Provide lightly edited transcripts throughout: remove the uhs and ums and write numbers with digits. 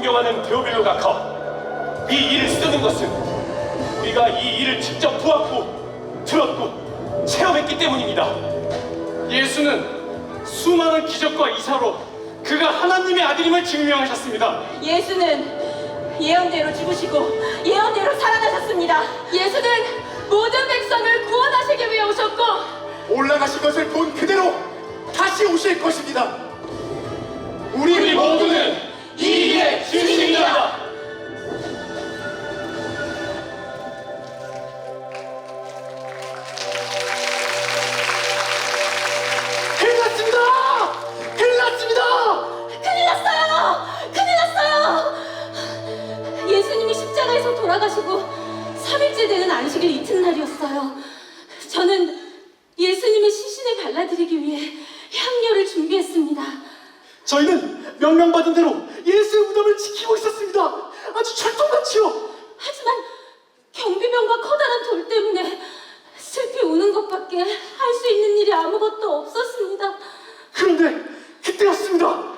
존경하는 데오빌로 각하, 이 일을 쓰는 것은 우리가 이 일을 직접 보았고 들었고 체험했기 때문입니다. 예수는 수많은 기적과 이사로 그가 하나님의 아들임을 증명하셨습니다. 예수는 예언대로 죽으시고 예언대로 살아나셨습니다. 예수는 모든 백성을 구원하시기 위해 오셨고 올라가신 것을 본 그대로 다시 오실 것입니다. 우리 모두는 이 일의 증인입니다. 큰일 났습니다! 큰일 났습니다! 큰일 났어요! 큰일 났어요! 예수님이 십자가에서 돌아가시고 3일째 되는 안식일 이튿날이었어요. 저는 예수님의 시신을 발라드리기 위해 향료를 준비했습니다. 저희는 명령받은 대로 예수의 무덤을 지키고 있었습니다. 아주 철통같이요. 하지만 경비병과 커다란 돌 때문에 슬피 우는 것밖에 할 수 있는 일이 아무것도 없었습니다. 그런데 그때였습니다.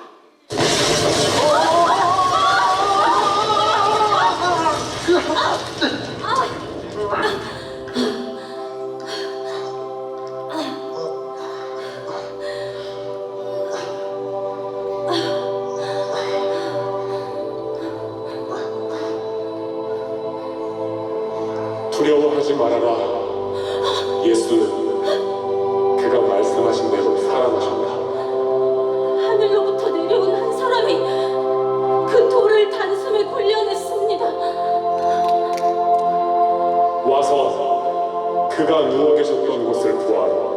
두려워하지 말아라. 예수는 그가 말씀하신 대로 살아나셨다. 하늘로부터 내려온 한 사람이 그 돌을 단숨에 굴려냈습니다. 와서 그가 누워 계셨던 곳을 보아라.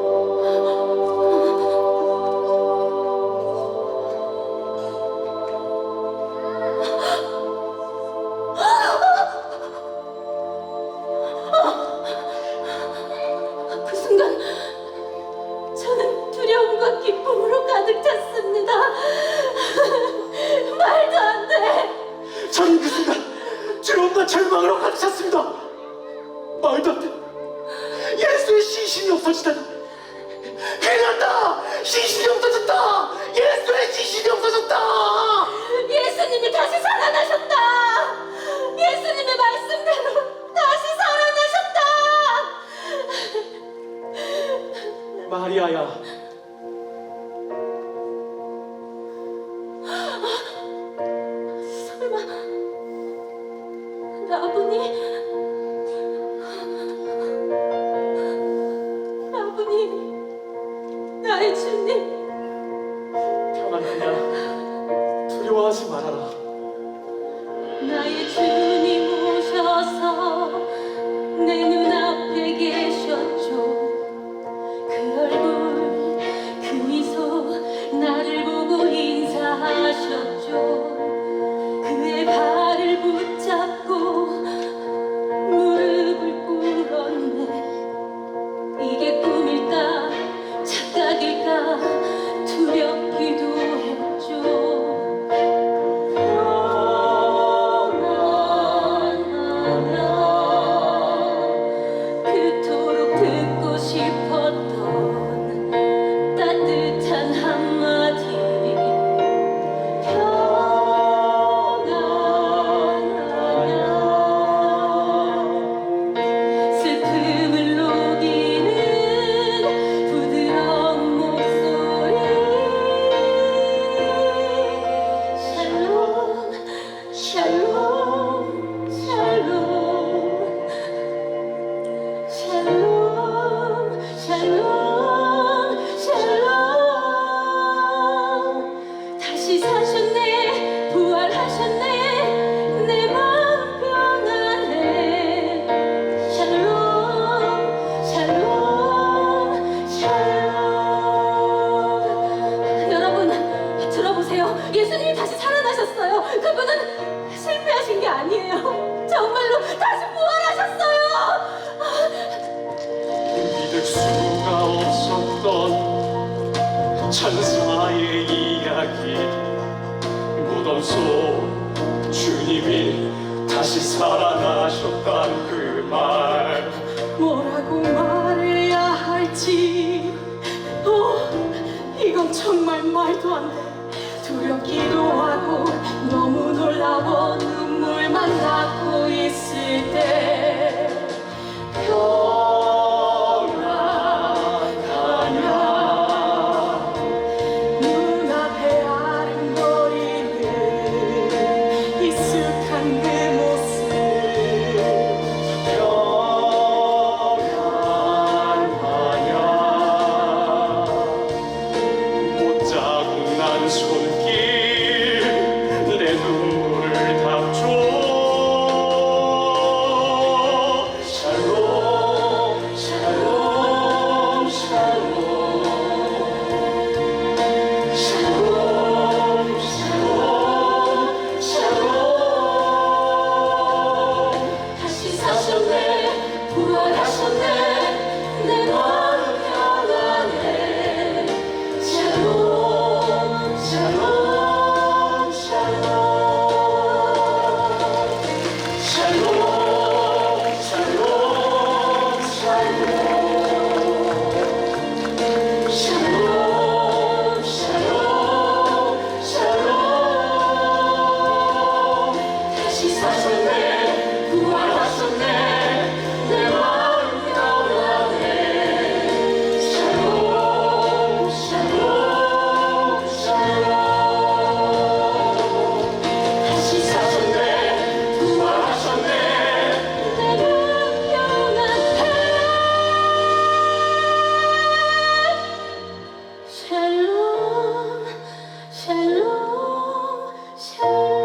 그 순간 저는 두려움과 기쁨으로 가득 찼습니다. 말도 안 돼. 저는 그 순간 두려움과 절망으로 가득 찼습니다. 말도 안 돼. 예수의 시신이 없어지다니. 큰일 났다. 시신이 없어졌다. 예수의 시신이 없어졌다. 예수님이 다시 살아나셨다. 예수님의 말씀대로 다시 살아나셨다. 마리아야. 설마 라부니? 라부니, 나의 주님. 평안하냐? 두려워하지 말아라. 나의 주님 오셔서 내 눈앞에 계셨죠. 그 얼굴 그 미소 나를 보고 인사하셨죠. 그의 발을 붙잡고 무릎을 꿇었네. 이게 꿈일까 착각일까 두렵기도 했죠. 그토록 듣고 싶었던 따뜻한 한마디 평안하냐. 슬픔을 녹이는 부드러운 목소리 샬롬 샬롬 샬롬 샬롬 샬롬 샬롬 다시 사셨네. 부활하셨네. 내 마음 평안해. 샬롬 샬롬 샬롬. 여러분 들어보세요. 예수님이 다시 살아나셨어요. 그분은 실패하신 게 아니에요. 정말로 다시 부활하셨어요. 믿을 수가 없었던 천사의 이야기, 무덤 속 주님이 다시 살아나셨다는 그 말. 뭐라고 말해야 할지. 이건 정말 말도 안 돼. 두렵기도 하고 너무 놀라워 눈물만 닦고 있을 때 평안하냐 눈앞에 아른거리는 익숙한 그 모습 못자국 난 손길 내 눈물을 닦죠. 샬롬 샬롬 샬롬 샬롬 샬롬 샬롬 다시 사셨네 부활하셨네 내 마음 평안해 샬롬 샬롬 샬롬 샬롬 샬롬 샬롬 샬롬 샬롬 다시 사셨네 부활하셨네 내 마음 평안해 샬롬 샬롬 샬롬 다시 사셨네 부활하셨네 내 마음 평안해 샬롬 샬롬 샬롬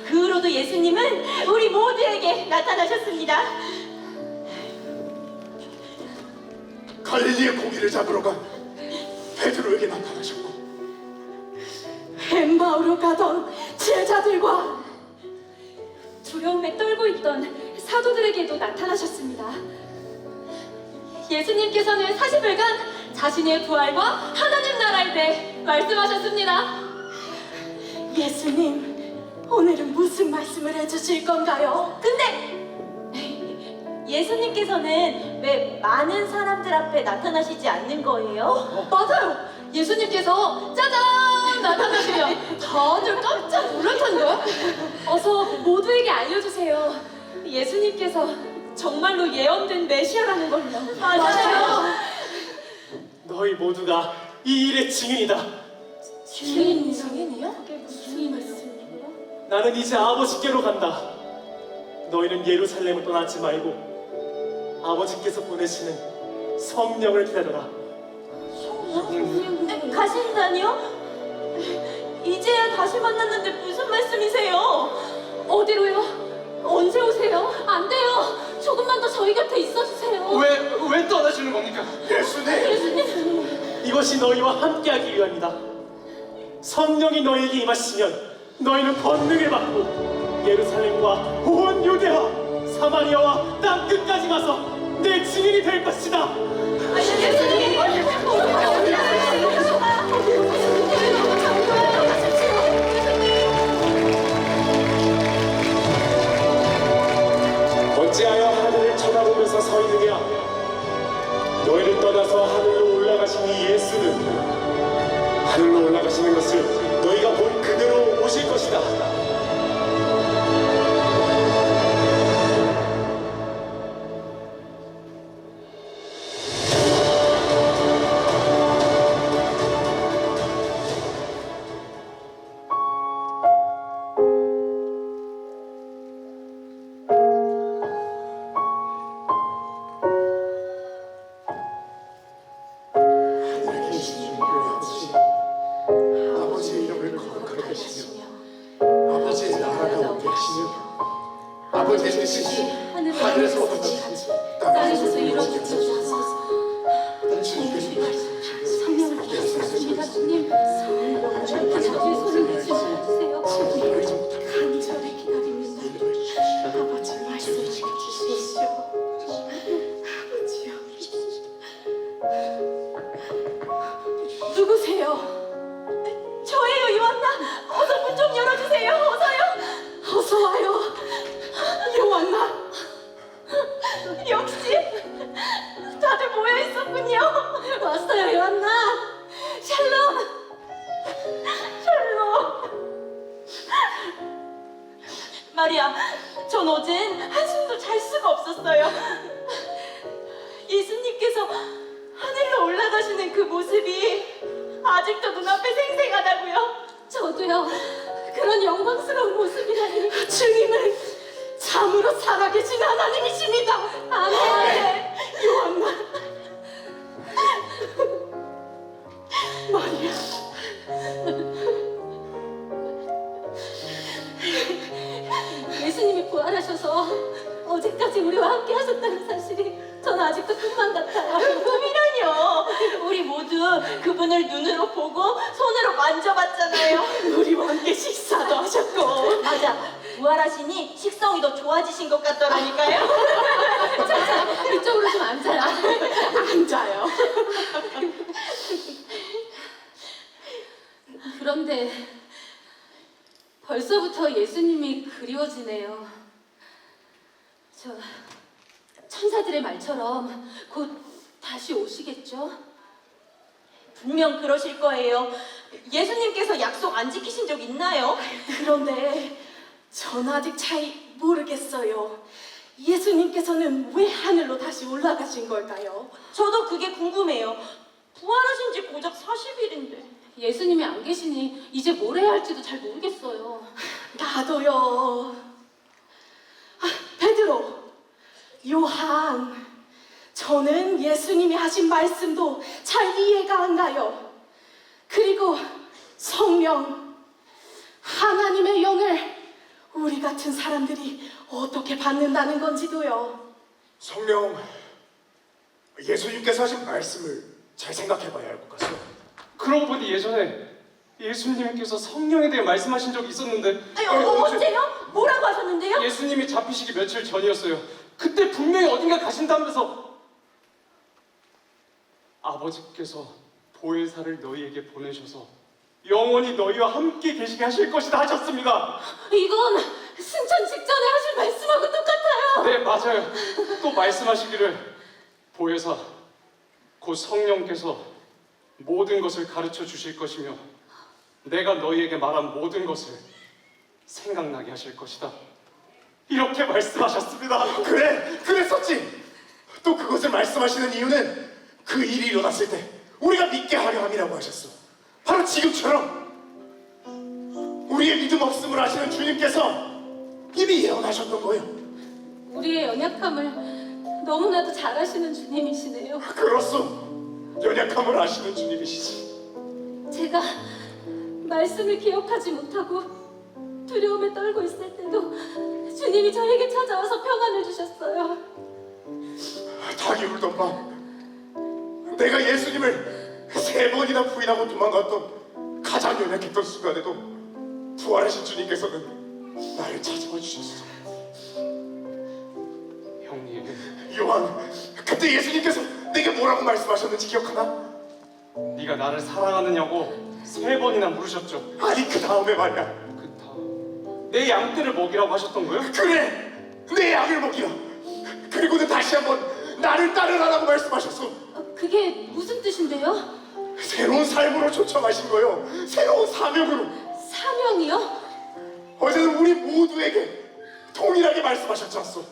그 후로도 예수님은 우리 모두에게 나타나셨습니다. 갈릴리의 고기를 잡으러 간 베드로에게 나타나셨고 엠마오로 가던 제자들과 두려움에 떨고 있던 사도들에게도 나타나셨습니다. 예수님께서는 40일간 자신의 부활과 하나님 나라에 대해 말씀하셨습니다. 예수님, 오늘은 무슨 말씀을 해주실 건가요? 근데 예수님께서는 왜 많은 사람들 앞에 나타나시지 않는 거예요? 맞아요! 예수님께서 짜잔! 나타나시면 다들 깜짝 놀랄 텐데? 어서 모두에게 알려주세요. 예수님께서 정말로 예언된 메시아라는 걸요. 맞아요! 너희 모두가 이 일의 증인이다. 증인이요? 그게 무슨 말씀이에요? 나는 이제 아버지께로 간다. 너희는 예루살렘을 떠나지 말고 아버지께서 보내시는 성령을 기다려라. 가신다니요? 이제야 다시 만났는데 무슨 말씀이세요? 어디로요? 언제 오세요? 안 돼요. 조금만 더 저희 곁에 있어주세요. 왜 떠나주는 겁니까? 예수님. 이것이 너희와 함께하기 위함이다. 성령이 너희에게 임하시면 너희는 권능을 받고 예루살렘과 온 유대와 사마리아와 땅 끝까지 가서 내 증인이 될 것이다. 예수님. 어찌하여 하늘을 쳐다보면서 서 있느냐? 너희를 떠나서 하늘로 올라가신 이 예수는 하늘로 올라가시는 것을 너희가 본 그대로 오실 것이다. 땅에서 같이 땅에서 이루어지소서. 성령을 기다립니다. 주님, 성령을 저희의 손을 내주세요. 간절히 기다립니다. 아버지 말씀 지켜주십시오. 아버지요. 누구세요? 저예요, 요한나. 어서 문 좀 열어주세요. 어서요. 어서 와요. 요한나. 역시 다들 모여 있었군요. 왔어요, 요한나. 샬롬. 샬롬. 마리아, 전 어젠 한숨도 잘 수가 없었어요. 예수님께서 하늘로 올라가시는 그 모습이 아직도 눈앞에 생생하다고요. 저도요. 그런 영광스러운 모습이라니. 주님은 참으로 살아계신 하나님이십니다. 아멘. 요한나. 마리아. 예수님이 부활하셔서 어제까지 우리와 함께 하셨다는 사실이 전 아직도 꿈만 같아요. 꿈이라뇨. 우리 모두 그분을 눈으로 보고 손으로 만져봤잖아요. 우리와 함께 식사도 하셨고. 맞아. 부활하시니 식성이 더 좋아지신 것 같더라니까요. 자, 이쪽으로 좀 앉아요. 앉아요. 그런데 벌써부터 예수님이 그리워지네요. 저 천사들의 말처럼 곧 다시 오시겠죠? 분명 그러실 거예요. 예수님께서 약속 안 지키신 적 있나요? 그런데 전 아직 잘 모르겠어요. 예수님께서는 왜 하늘로 다시 올라가신 걸까요? 저도 그게 궁금해요. 부활하신 지 고작 40일인데. 예수님이 안 계시니 이제 뭘 해야 할지도 잘 모르겠어요. 나도요. 베드로, 요한, 저는 예수님이 하신 말씀도 잘 이해가 안 가요. 그리고 성령, 하나님의 영을 우리 같은 사람들이 어떻게 받는다는 건지도요. 성령, 예수님께서 하신 말씀을 잘 생각해봐야 할 것 같아요. 그러고 보니 예전에 예수님께서 성령에 대해 말씀하신 적이 있었는데 언제요? 뭐라고 하셨는데요? 예수님이 잡히시기 며칠 전이었어요. 그때 분명히 어딘가 가신다면서 아버지께서 보혜사를 너희에게 보내셔서 영원히 너희와 함께 계시게 하실 것이다 하셨습니다. 이건 승천 직전에 하신 말씀하고 똑같아요. 네, 맞아요. 또 말씀하시기를 보혜사 곧 성령께서 모든 것을 가르쳐 주실 것이며 내가 너희에게 말한 모든 것을 생각나게 하실 것이다. 이렇게 말씀하셨습니다. 그래, 그랬었지. 또 그것을 말씀하시는 이유는 그 일이 일어났을 때 우리가 믿게 하려 함이라고 하셨어. 바로 지금처럼 우리의 믿음 없음을 아시는 주님께서 이미 예언하셨던 거예요. 우리의 연약함을 너무나도 잘 아시는 주님이시네요. 그렇소. 연약함을 아시는 주님이시지. 제가 말씀을 기억하지 못하고 두려움에 떨고 있을 때도 주님이 저에게 찾아와서 평안을 주셨어요. 닭이 울던 밤 내가 예수님을 3번이나 부인하고 도망갔던 가장 연약했던 순간에도 부활하신 주님께서는 나를 찾아와 주셨어. 형님, 요한, 그때 예수님께서 내게 뭐라고 말씀하셨는지 기억하나? 네가 나를 사랑하느냐고 3번이나 물으셨죠. 아니 그 다음에 말이야. 그 다음 내 양떼를 먹이라고 하셨던 거예요? 그래, 내 양을 먹이라. 그리고는 다시 한번 나를 따르라고 말씀하셨어. 그게 무슨 뜻인데요? 새로운 삶으로 초청하신 거요. 새로운 사명으로. 사명이요? 어제는 우리 모두에게 동일하게 말씀하셨지 않소?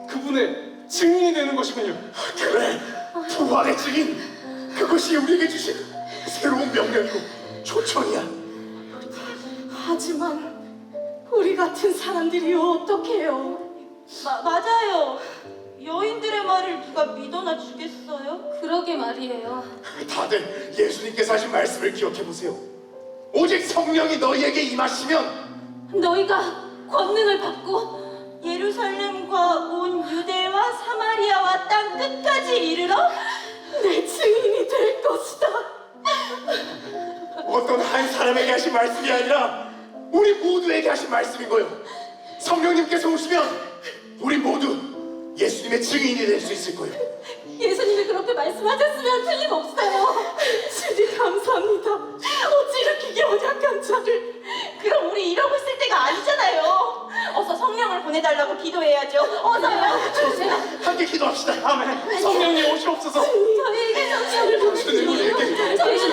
그분의 증인이 되는 것이군요. 그래, 부활의 증인. 그것이 우리에게 주신 새로운 명령이고 초청이야. 하지만 우리 같은 사람들이 어떡해요? 맞아요. 여인들의 말을 누가 믿어나 주겠어요? 그러게 말이에요. 다들 예수님께서 하신 말씀을 기억해 보세요. 오직 성령이 너희에게 임하시면 너희가 권능을 받고 예루살렘과 온 끝까지 이르러 내 증인이 될 것이다. 어떤 한 사람에게 하신 말씀이 아니라 우리 모두에게 하신 말씀인 거요. 성령님께서 오시면 우리 모두 예수님의 증인이 될 수 있을 거예요. 예수님이 그렇게 말씀하셨으면 틀림없어요. 주님 감사합니다. 어찌 이렇게 연약한 자를. 그럼 우리 이러고 있을 때가 아니잖아요. 어서 성령을 보내달라고 기도해야죠. 어서요. 주세요. 함께 기도합시다. 아멘. 성령님 오시옵소서. 저희에게 성령을 보내주시고 저희는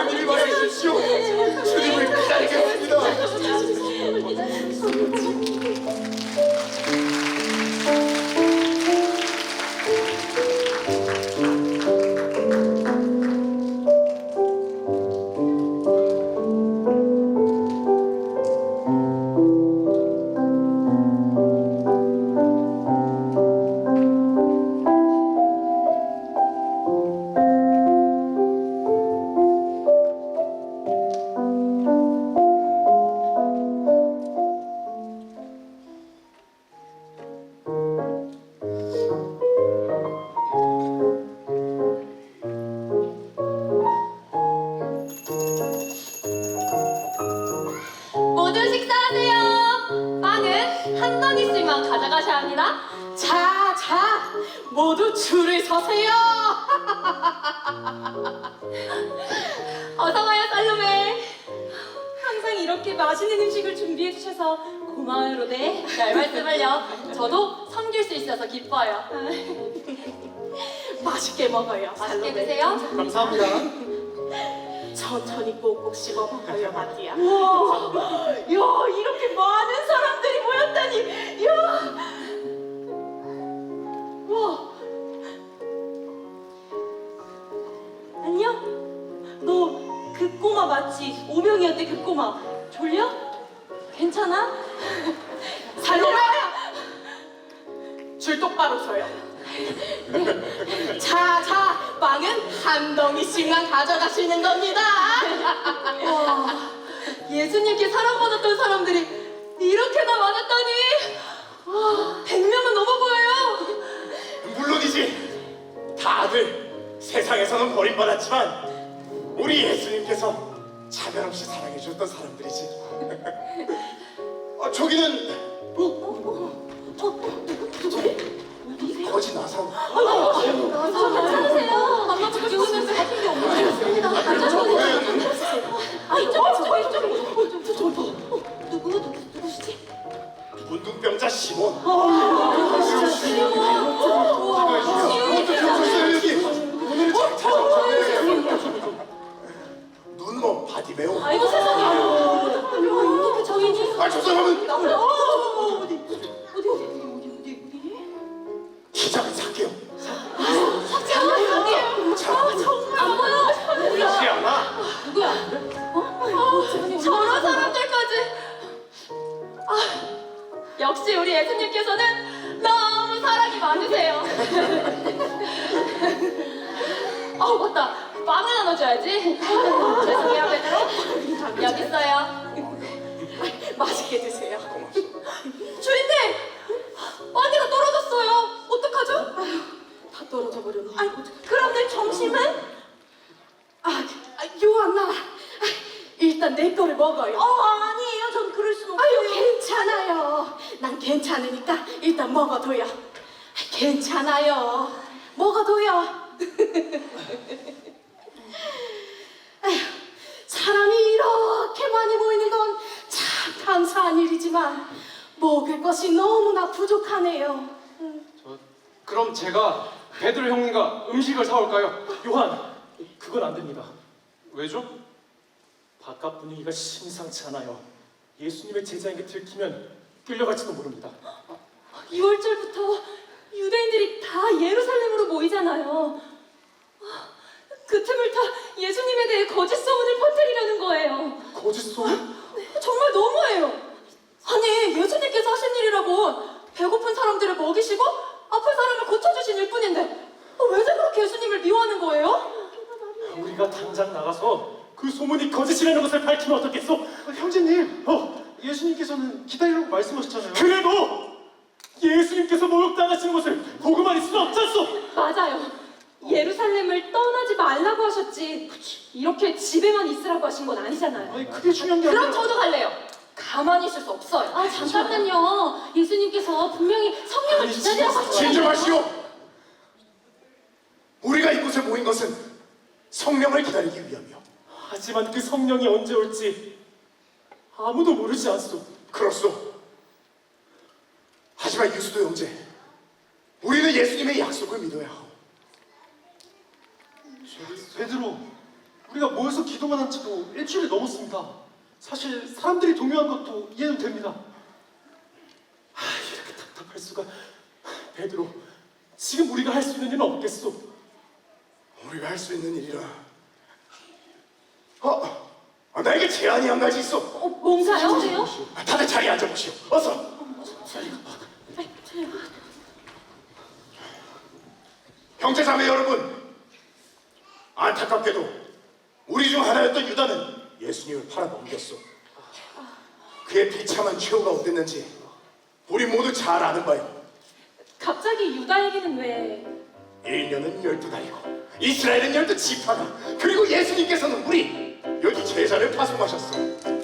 주님을 말해주십시오. 주님을 기다리겠습니다. 모두 식사하세요. 빵은 한 덩이씩만 가져가셔야 합니다. 자, 모두 줄을 서세요. 어서와요, 살로메. 항상 이렇게 맛있는 음식을 준비해 주셔서 고마워요, 로데. 별 말씀을요. 저도 섬길 수 있어서 기뻐요. 맛있게 먹어요. 맛있게 드세요. 감사합니다. 천천히 꼭꼭 씹어 먹어요, 마티야. 와, 야, 이렇게 많은 사람들이 모였다니. 야, 와. 안녕. 너 그 꼬마 맞지? 오명이한테 그 꼬마. 졸려? 괜찮아? 살로메야. 줄 똑바로 서요. 자, 빵은 한 덩이씩만 가져가시는 겁니다. 와, 예수님께 사랑받았던 사람들이 이렇게나 많았다니. 와, 100명은 넘어 보여요. 물론이지. 다들 세상에서는 버림받았지만 우리 예수님께서 차별 없이 사랑해 주셨던 사람들이지. 저기는 거지 나상. 괜찮으세요? 엄마 보고 싶으면 같은 게 없는데. 누구시지? 문둥병자 시몬. 눈먼 바디메오. 아이고 세상에. 어떻게 정인이? 저 사람은 어디? 기작은 사게요. 정말 안 보여. 보이지 않아? 누구야? 저런 사람들까지. 역시 우리 예수님께서는 너무 사랑이 많으세요. 맞다. 빵을 나눠줘야지. 죄송해요, 베드로. 여기 있어요. 맛있게 드세요. 주인님! 언니가 떨어졌어요. 어떡하죠? 다 떨어져 버렸네. 그럼 내 점심은? 요한나. 일단 내 거를 먹어요. 아니에요. 전 그럴 순 없어요. 괜찮아요. 난 괜찮으니까 일단 먹어둬요. 괜찮아요. 먹어둬요. 사람이 이렇게 많이 모이는 건 참 감사한 일이지만 먹을 것이 너무나 부족하네요. 그럼 제가 베드로 형님과 음식을 사올까요? 요한, 그건 안 됩니다. 왜죠? 바깥 분위기가 심상치 않아요. 예수님의 제자에게 들키면 끌려갈지도 모릅니다. 6월절부터 유대인들이 다 예루살렘으로 모이잖아요. 그 틈을 타 예수님에 대해 거짓 소문을 퍼뜨리려는 거예요. 거짓 소문? 정말 너무해요. 아니, 예수님께서 하신 일이라고 배고픈 사람들을 먹이시고 아픈 사람을 고쳐주신 일뿐인데 왜 그렇게 예수님을 미워하는 거예요? 우리가 당장 나가서 그 소문이 거짓이라는 것을 밝히면 어떻겠소? 형제님. 예수님께서는 기다리라고 말씀하셨잖아요. 그래도 예수님께서 모욕당하시는 것을 보고만 있을 수는 없잖소. 맞아요. 예루살렘을 떠나지 말라고 하셨지. 이렇게 집에만 있으라고 하신 건 아니잖아요. 아니 그게 중요한 게 아니라. 그럼 저도 갈래요. 가만히 있을 수 없어요. 아 잠깐만요. 예수님께서 분명히 성령을 아니, 기다리라고 하셨잖아요. 진정하시오. 우리가 이곳에 모인 것은 성령을 기다리기 위함이요. 하지만 그 성령이 언제 올지 아무도 모르지 않소. 그렇소. 하지만 유수도 형제, 우리는 예수님의 약속을 믿어야 하오. 베드로, 우리가 모여서 기도만 한 지도 일주일이 넘었습니다. 사실 사람들이 동요한 것도 이해는 됩니다. 이렇게 답답할 수가. 베드로, 지금 우리가 할 수 있는 일은 없겠소. 우리가 할 수 있는 일이라. 나에게 제안이 한 가지 있어. 뭔가요? 다들 자리에 앉아보시오. 어서. 형제자매 여러분, 안타깝게도 우리 중 하나였던 유다는 예수님을 팔아넘겼어. 그의 비참한 최후가 어땠는지 우리 모두 잘 아는 바요. 갑자기 유다에게는 왜? 1년은 12달이고 이스라엘은 12지파가, 그리고 예수님께서는 우리 여기 제자를 파송하셨어.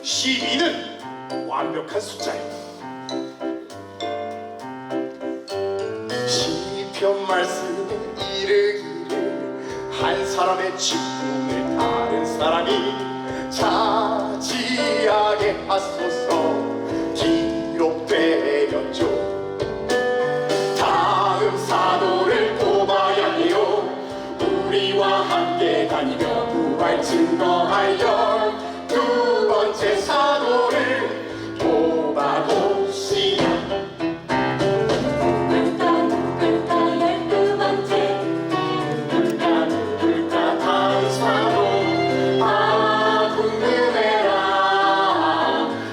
12는 완벽한 숫자예요. 시편 말씀에 이르기를 한 사람의 직분을 다른 사람이 차지하게 하소서 기록되었죠. 다음 사도를 뽑아야 해요. 우리와 함께 다니며 부활 증거하여 두 번째 사도를 뽑아봅시다. 누굴까 12번째. 누굴까 다음 사도. 궁금해라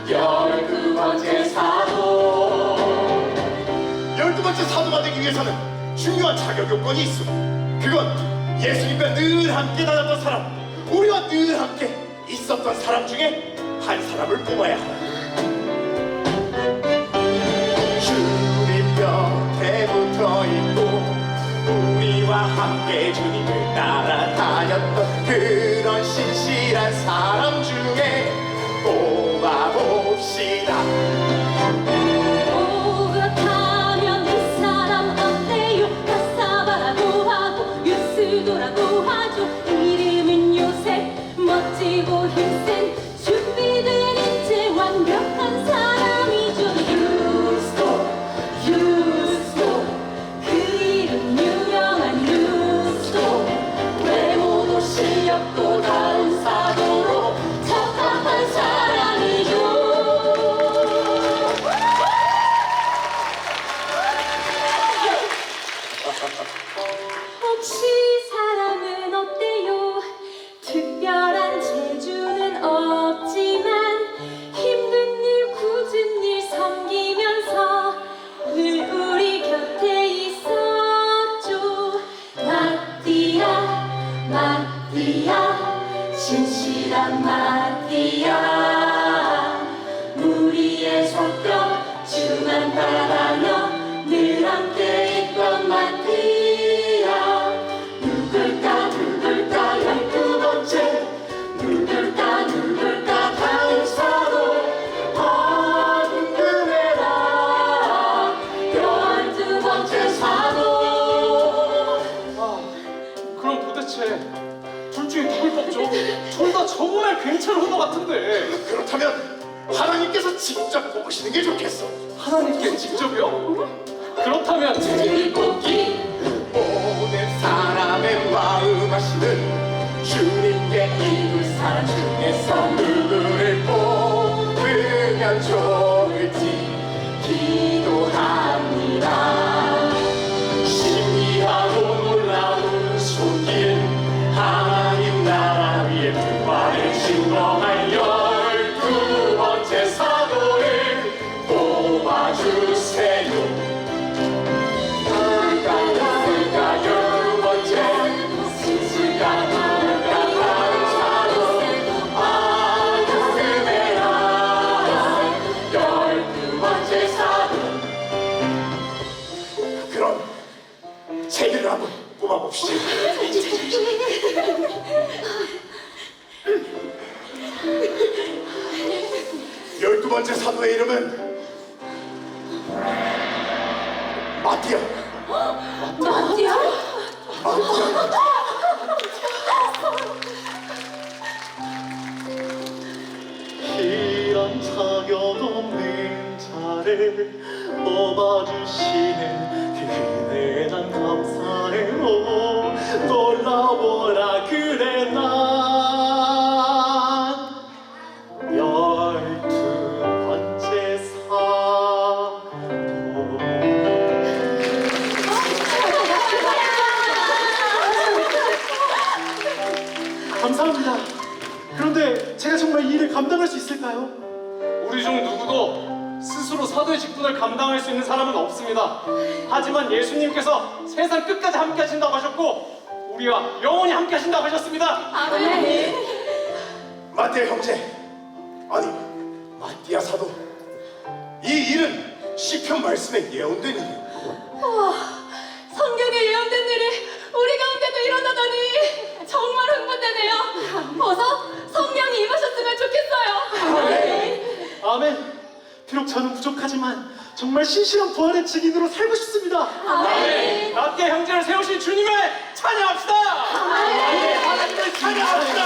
12번째 사도. 12번째 사도가 되기 위해서는 중요한 자격 요건이 있어. 그건 예수님과 늘 함께 다녔던 사람, 우리와 늘 함께 있었던 사람 중에 한 사람을 뽑아야 한다. 주님 곁에 붙어 있고 우리와 함께 주님을 따라다녔던 그런 신실한 사람 중에 뽑아봅시다. 그렇다면 그 사람 어때요? 바사바라고 하고 유스도라고 하죠. 이름은 요셉. 멋지고 힘센 준비된 이제 완벽한 사람이죠. 유스도 그 이름 유명한 유스도. 외모도 실력도 다른 사도로 적합한 사람이죠. 혹시 사람은 어때요? 특별한 재주는 없지만 힘든 일 굳은 일 섬기면서 늘 우리 곁에 있었죠. 마띠아 신실한 마띠아. 무리의 손뼉 주만 따라며 늘 함께 있던 마띠아. 누굴까 12번째. 누굴까 다음 사도. 궁금해라 12번째 사도. 그럼 도대체 둘 중에 누굴 뽑죠? 둘 다 정말 괜찮은 후보 같은데. 그렇다면 하나님께서 직접 뽑으시는 게 좋겠어. 하나님께 직접이요? 그렇다면 뽑기. 모든 사람의 마음 아시는 주님께 이룰 사람 중에서 누구를 뽑으면 좋을지 기도합니다. 신비하고 놀라운 손길, 하나님 나라 위에 부활을 증거할 12번째 사도를 뽑아주세요. 누굴까 12번째. 누굴까 다음 사도. 궁금해라 12번째 사도의 이름은 마띠아. 마티아? 이런 자격 없는 자를 뽑아주시는 그 은혜에 난 감사해요. 놀라워라 그래 난 12번째 사도. 감사합니다. 그런데 제가 정말 이 일을 감당할 수 있을까요? 우리 중 누구도 스스로 사도의 직분을 감당할 수 있는 사람은 없습니다. 하지만 예수님께서 세상 끝까지 함께 하신다고 하셨고 우리와 영원히 함께 하신다고 하셨습니다. 아멘. 마띠아 형제, 아니 마띠아 사도, 이 일은 시편 말씀에 예언된 일이요. 성경에 예언된 일이 우리 가운데도 일어나다니 정말 흥분되네요. 어서 성령이 임하셨으면 좋겠어요. 아멘. 비록 저는 부족하지만 정말 신실한 부활의 증인으로 살고 싶습니다. 아멘. 마띠아 형제를 세우신 주님을 찬양합시다. 하나님을 찬양합시다.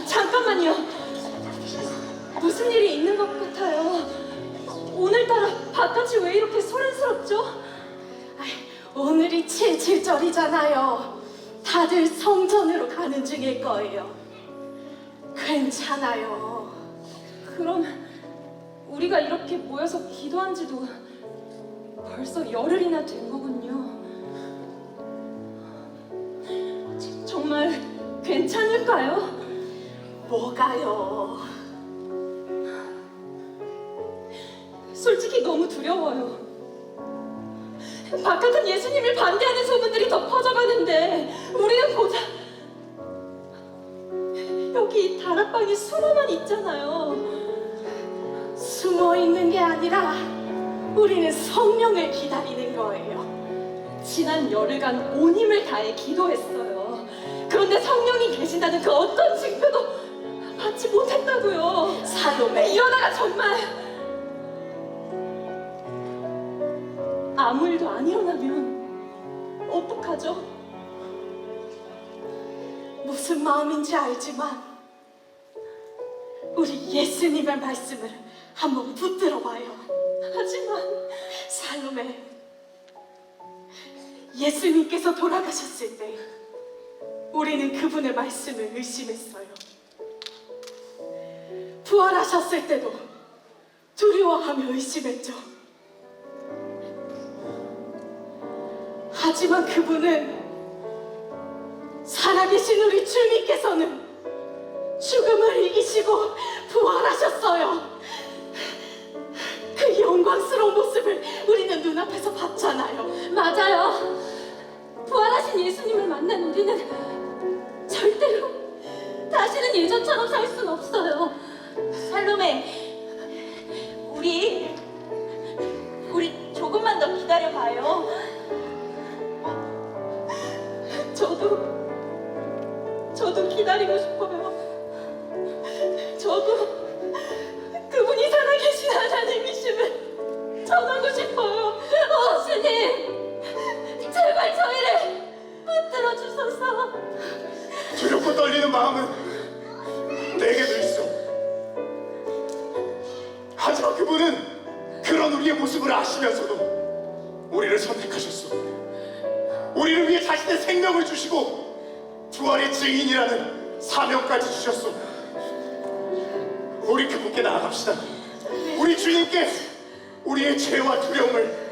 잠깐만요. 무슨 일이 있는 것 같아요. 오늘따라 바깥이 왜 이렇게 소란스럽죠? 오늘이 7.7절이잖아요. 다들 성전으로 가는 중일 거예요. 괜찮아요. 그럼 우리가 이렇게 모여서 기도한 지도 벌써 열흘이나 된 거군요. 정말 괜찮을까요? 뭐가요? 솔직히 너무 두려워요. 바깥은 예수님을 반대하는 소문들이 더 퍼져가는데 우리는 고작 여기 다락방에 숨어만 있잖아요. 숨어 있는 게 아니라 우리는 성령을 기다리는 거예요. 지난 열흘간 온 힘을 다해 기도했어요. 그런데 성령이 계신다는 그 어떤 증표도 받지 못했다고요. 살로메, 이러다가 정말 아무 일도 안 일어나면 어떡하죠? 무슨 마음인지 알지만 우리 예수님의 말씀을 한번 붙들어 봐요. 하지만 살로메, 예수님께서 돌아가셨을 때 우리는 그분의 말씀을 의심했어요. 부활하셨을 때도 두려워하며 의심했죠. 하지만 그분은, 살아계신 우리 주님께서는 죽음을 이기시고 부활하셨어요. 그 영광스러운 모습을 우리는 눈앞에서 봤잖아요. 맞아요. 부활하신 예수님을 만난 우리는 절대로 다시는 예전처럼 살 순 없어요. 살로메, 우리 조금만 더 기다려봐요. 저도 기다리고 싶어요. 저도 그분이 살아계신 하나님이시면 그런 우리의 모습을 아시면서도 우리를 선택하셨소. 우리를 위해 자신의 생명을 주시고 부활의 증인이라는 사명까지 주셨소. 우리 그분께 나아갑시다. 우리 주님께 우리의 죄와 두려움을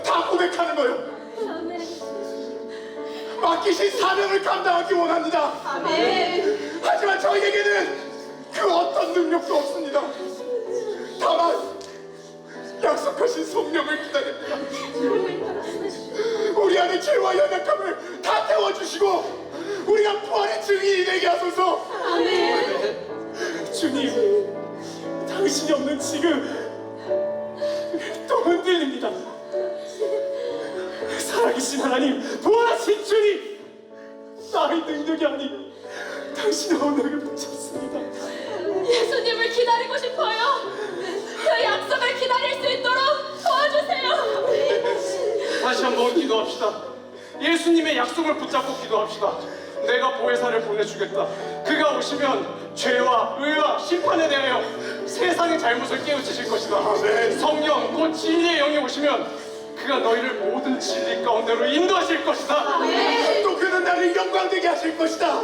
다 고백하는 거요. 아멘. 맡기신 사명을 감당하기 원합니다. 아멘. 하지만 저희에게는 그 어떤 능력도 없습니다. 다만 약속하신 성령을 기다립니다. 우리 안에 죄와 연약함을 다 태워주시고 우리가 부활의 증인이 되게 하소서. 아멘. 주님, 당신이 없는 지금 또 흔들립니다. 살아계신 하나님, 부활하신 주님, 나의 능력이 아닌 당신의 언어를 붙잡습니다. 예수님을 기다리고 싶어요. 그 약속을 기다릴 수 있도록 도와주세요. 다시 한번 기도합시다. 예수님의 약속을 붙잡고 기도합시다. 내가 보혜사를 보내주겠다. 그가 오시면 죄와 의와 심판에 대하여 세상의 잘못을 깨우치실 것이다. 성령 곧 진리의 영이 오시면 그가 너희를 모든 진리 가운데로 인도하실 것이다. 또 그는 나를 영광되게 하실 것이다.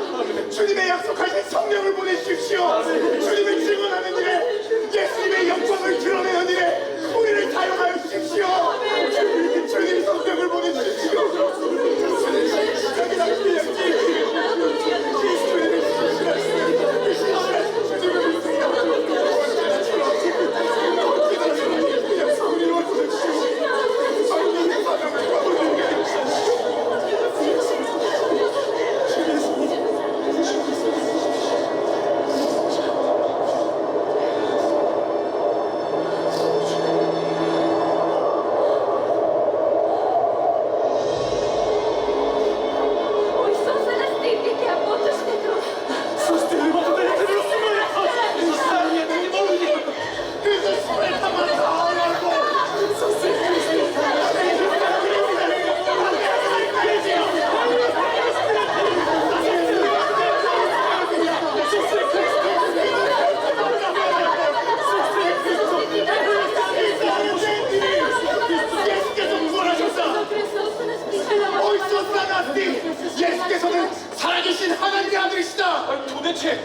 주님의 약속하신 성령을 보내주십시오. 주님을 증언하는 일에 예수님의 영광을 드러내는 일에 우리를 사용하여 주십시오. 주님 성령을 보내주십시오. 예수께서는 살아계신 하나님의 아들이시다. 도대체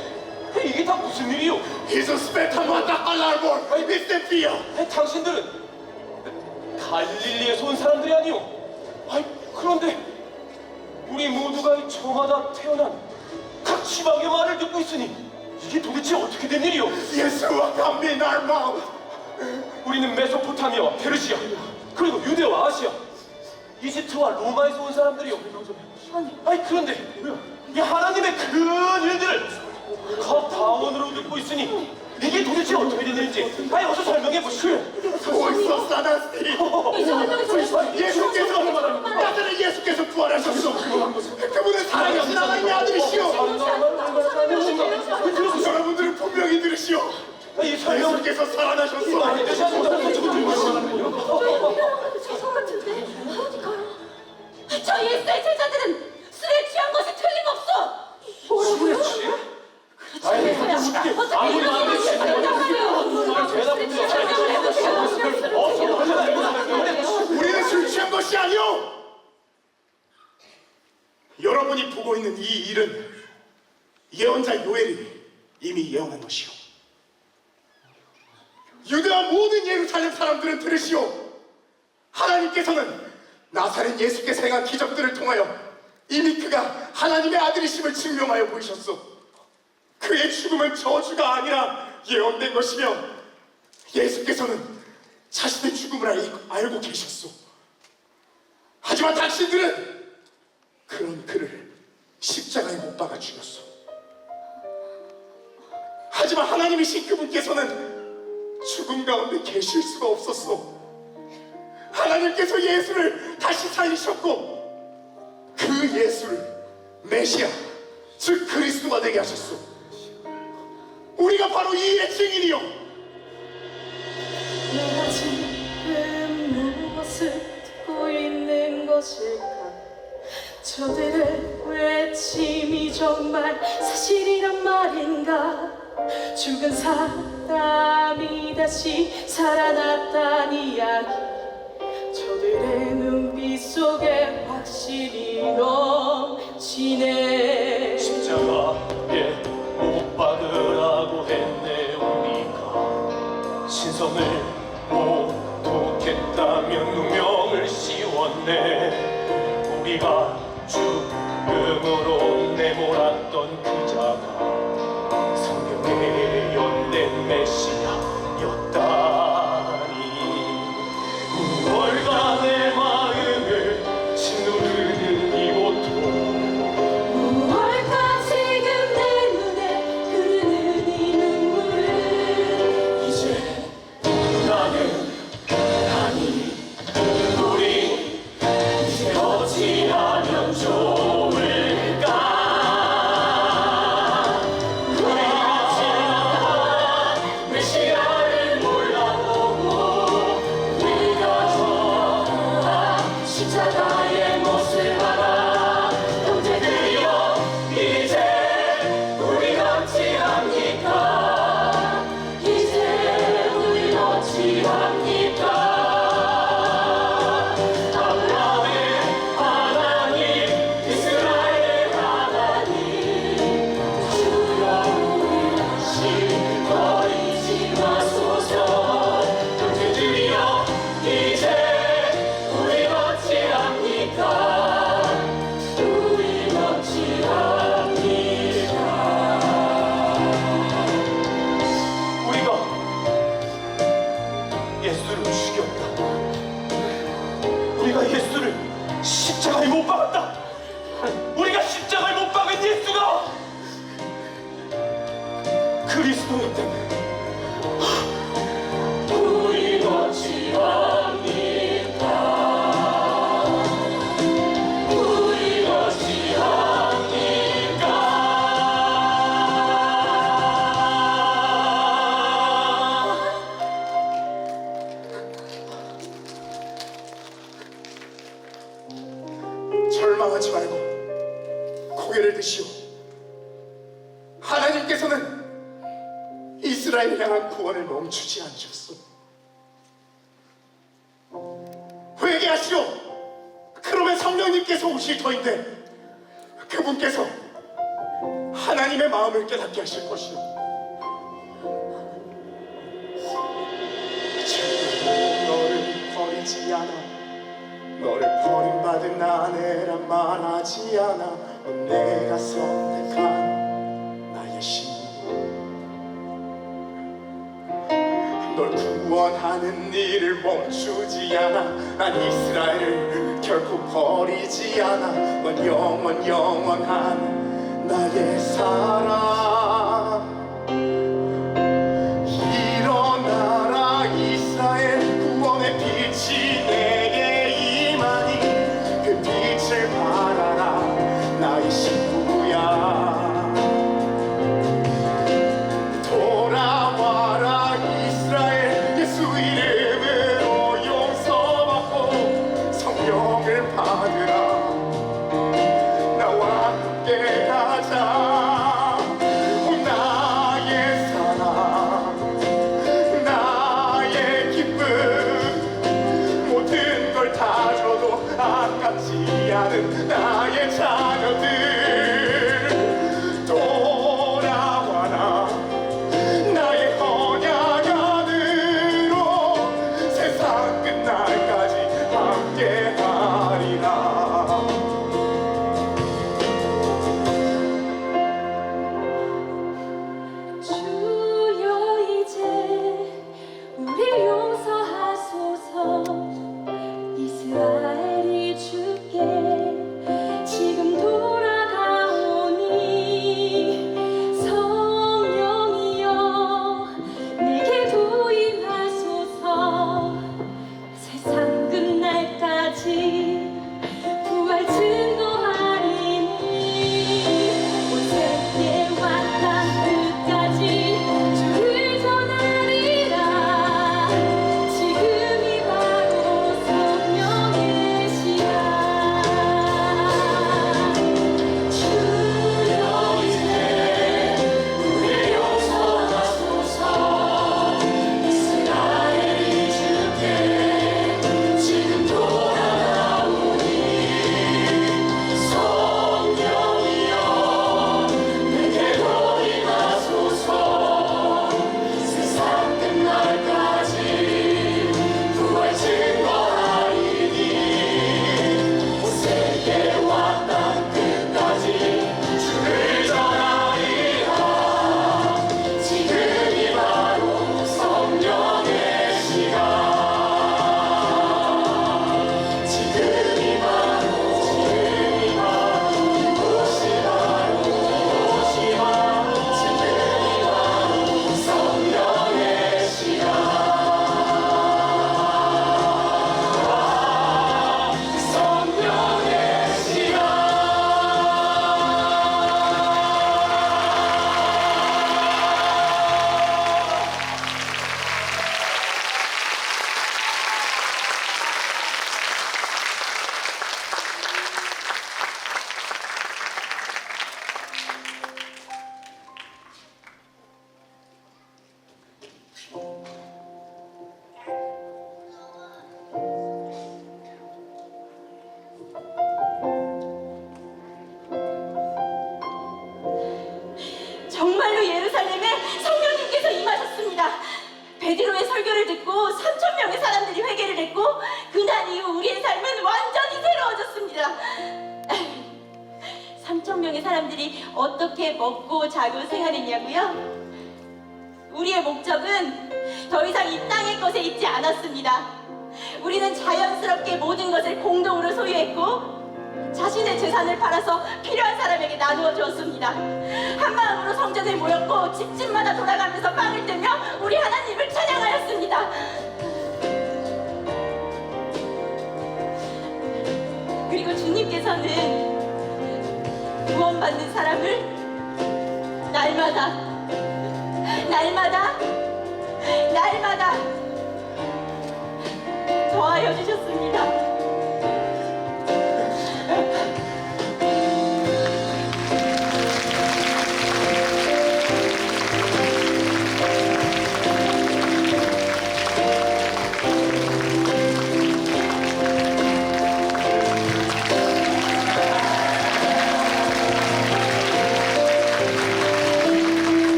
이게 다 무슨 일이요? 히sus 베타마다 알라볼 미스테피아. 당신들은 갈릴리에서 온 사람들이 아니오. 그런데 우리 모두가 이 저마다 태어난 각 지방의 말을 듣고 있으니 이게 도대체 어떻게 된 일이오? 예수와 감히 날 마음. 우리는 메소포타미아와 페르시아 그리고 유대와 아시아 이집트와 로마에서 온 사람들이요. 그런데 이 하나님의 큰 일들을 각 다원으로 듣고 있으니 이게 도대체 어떻게 된 일인지 어서 설명해 보시오. 오이소 사다스티. 예수께서 부활하셨소. 그분은 살아계신 하나님의 아들이시오. 여러분들은 분명히 들으시오. 이 설명을 예수께서 살아나셨소. 저성 같은데 어디가요? 저 예수의 제자들은 술에 취한 것이 틀림없어. 뭐라고요? 그렇지. 아무리 마음에 우리는 술 취한 것이 아니오. 여러분이 보고 있는 이 일은 예언자 요엘이 이미 예언한 것이오. 유대와 모든 예루살렘 사람들은 들으시오. 하나님께서는 나사렛 예수께서 행한 기적들을 통하여 이미 그가 하나님의 아들이심을 증명하여 보이셨소. 그의 죽음은 저주가 아니라 예언된 것이며 예수께서는 자신의 죽음을 알고 계셨소. 하지만 당신들은 그런 그를 십자가에 못 박아 죽였소. 하지만 하나님이신 그분께서는 죽음 가운데 계실 수가 없었소. 하나님께서 예수를 다시 살리셨고 그 예수를 메시아 즉 그리스도가 되게 하셨소. 우리가 바로 이 일의 증인이요. 내가 지금 무엇을 듣고 있는 것일까? 저들의 외침이 정말 사실이란 말인가? 죽은 사람이 다시 살아났다는 이야기 저들의 눈빛 속에 확실히 넘치네. 십자가에 못 박으라고 했네. 우리가 신성을 모독했다면 누명을 씌웠네. 우리가 죽음으로 내몰았던 그자가 성경에 연된 메시아였다니. 9월간의 마음을 짓누르는 이 고통, 무얼까 지금 내 눈에 흐르는 이 눈물을 이제 나는 아니 우리 이제 어찌하면 좋을까. 우리가 지나와 메시아를 몰라보고 우리가 저 십자가의 못을 받아 형제들이여 이제 우리 어찌합니까. 이제 우리 어찌합니까. 아브라함의 하나님 이스라엘 하나님 주여 우리 다시 버리지 마소서. 형제들이여 이제 우리 어찌합니까. 우리 어찌합니까. 우리가 예수를 죽였다. 우리가 예수를 십자가에 못 박았다. 우리가 십자가에 못 박은 예수가 그리스도였다면 우리 어찌합니까. 우리 어찌합니까. 절망하지 말고 고개를 드시오. 하나님께서는 이스라엘을 향한 구원을 멈추지 않으셨소. 회개하시오. 그러면 성령님께서 오실 터인데 그분께서 하나님의 마음을 깨닫게 하실 것이오. 절대로 너를 버리지 않아. 너를 버림받은 아내란 말하지 않아. 넌 내가 선택한 나의 신부. 널 구원하는 일을 멈추지 않아. 난 이스라엘을 결코 버리지 않아. 넌 영원한 나의 사랑. 일어나라 이스라엘. 구원의 빛이 내게 임하니 그 빛을 바라라. 나의 신부야. 돌아와라 이스라엘. 예수 이름으로 용서받고 성령을 받으라. 나와 함께 가자. 오 나의 사랑 나의 기쁨 모든 걸 다 줘도 아깝지 않은 나의 자녀들 돌아와라. 나의 언약 안으로 세상 끝날까지 함께하리라. 주여 이제 우리 용서하소서. 이스라엘이 주께 어떻게 먹고 자고 생활했냐고요? 우리의 목적은 더 이상 이 땅의 것에 있지 않았습니다. 우리는 자연스럽게 모든 것을 공동으로 소유했고 자신의 재산을 팔아서 필요한 사람에게 나누어 주었습니다. 한 마음으로 성전에 모였고 집집마다 돌아가면서 빵을 뜨며 우리 하나님을 찬양하였습니다. 그리고 주님께서는 구원받는 사람을 날마다 더하여 주셨습니다.